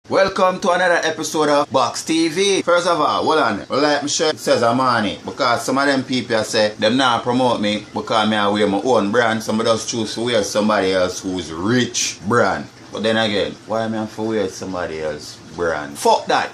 Welcome to another episode of Box TV. First of all, hold on. Well, like my shirt says I'm on it. Because some of them people say them not promote me because I wear my own brand. Some just choose to wear somebody else who's rich brand. But then again, why am I have to wear somebody else brand? Fuck that.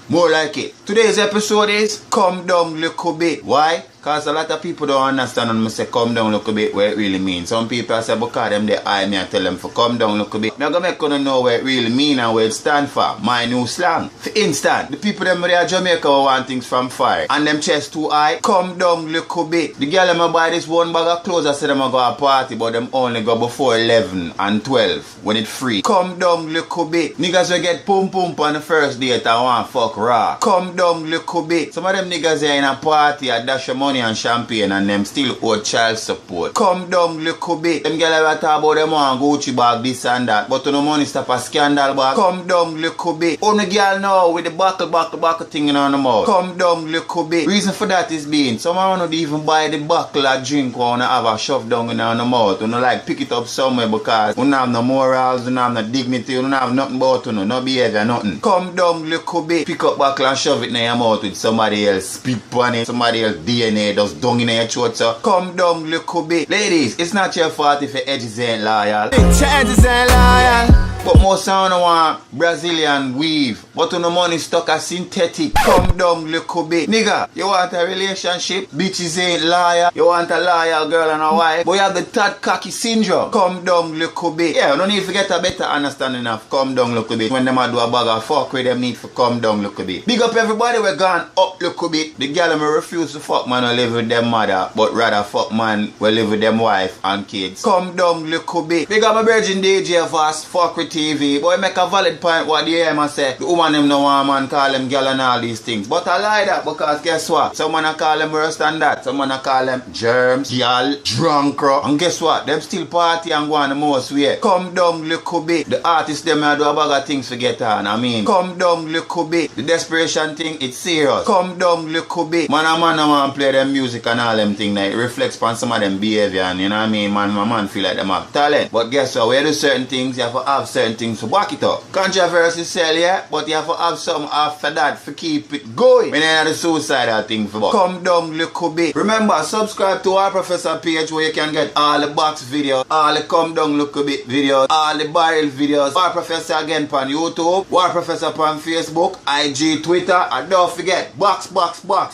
More like it. Today's episode is Come Dung Likkle Bit. Why? Because a lot of people don't understand when I say come down a little bit what it really means. Some people say because them they eye me and tell them for come down a little bit. I'm going to make you know what it really mean and what it stand for. My new slang. For instance, the people them there in Jamaica who want things from fire and them chest too high, come down little bit. The girl them buy this one bag of clothes. I say them go a party but them only go before 11 and 12 when it free. Come down little bit. Niggas will get pum on the first date and want fuck raw. Come down little bit. Some of them niggas are in a party and dash your money and champagne and them still owe child support. Come down little bit. Them girl ever talk about them want Gucci bag this and that. But no money stop a scandal bag. Come down little bit. Only girl now with the buckle thing in on the mouth. Come down little bit. Reason for that is being someone don't even buy the buckle or drink or wanna have a shove down in on the mouth. You know like pick it up somewhere because you don't have no morals, you don't have no dignity, you don't have nothing about you, no behavior, nothing. Come down little bit. Pick up buckle and shove it in your mouth with somebody else spit on it, somebody else DNA just dung in your throat, so come down little bit. Ladies, it's not your fault if your edges ain't loyal. Your edges ain't loyal. But most of them want Brazilian weave. But on the money stuck a synthetic. Come down little bit. Nigga, you want a relationship? Bitches ain't loyal. You want a loyal girl and a wife? But you have the third cocky syndrome. Come down little bit. Yeah, no need to get a better understanding of come down little bit. When them a do a bag of fuck with them need for come down little bit. Big up everybody we gone up little bit. The girl may refuse to fuck man who live with them mother, but rather fuck man who live with them wife and kids. Come down little bit. Big up my virgin DJ Vast, fuck with TV. Boy make a valid point what the man say. The woman them no want man call them girl and all these things. But I lie that because guess what? Someone a call them worse than that. Someone a call them germs, girl, drunk. And guess what? Them still party and go on the most way. Come down little bit. The artists them do a bag of things to get on. I mean, come down little bit. The desperation thing, it's serious. Come down little bit. Man a man want play them music and all them things. Like, it reflects on some of them behavior and you know what I mean? My man feel like them have talent. But guess what? When you do certain things, you have to have certain things to back it up. Controversy sell, yeah, but you have to have something after that to keep it going. When you have the suicidal thing for back. Come down little bit. Remember, subscribe to our Professa page where you can get all the box videos, all the come down little bit videos, all the barrel videos. Our Professa again on YouTube, War Professa on Facebook, IG, Twitter, and don't forget, box.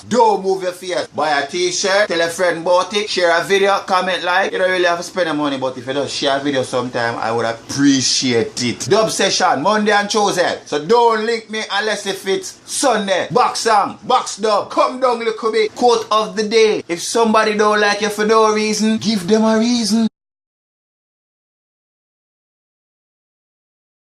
Don't move your face. Buy a t-shirt, tell a friend about it, share a video, comment, like. You don't really have to spend the money, but if you just share a video sometime, I would appreciate it. Dub session, Monday and Tuesday. So don't link me unless if it's Sunday. Box song, box dub, come down little bit. Quote of the day. If somebody don't like you for no reason, give them a reason.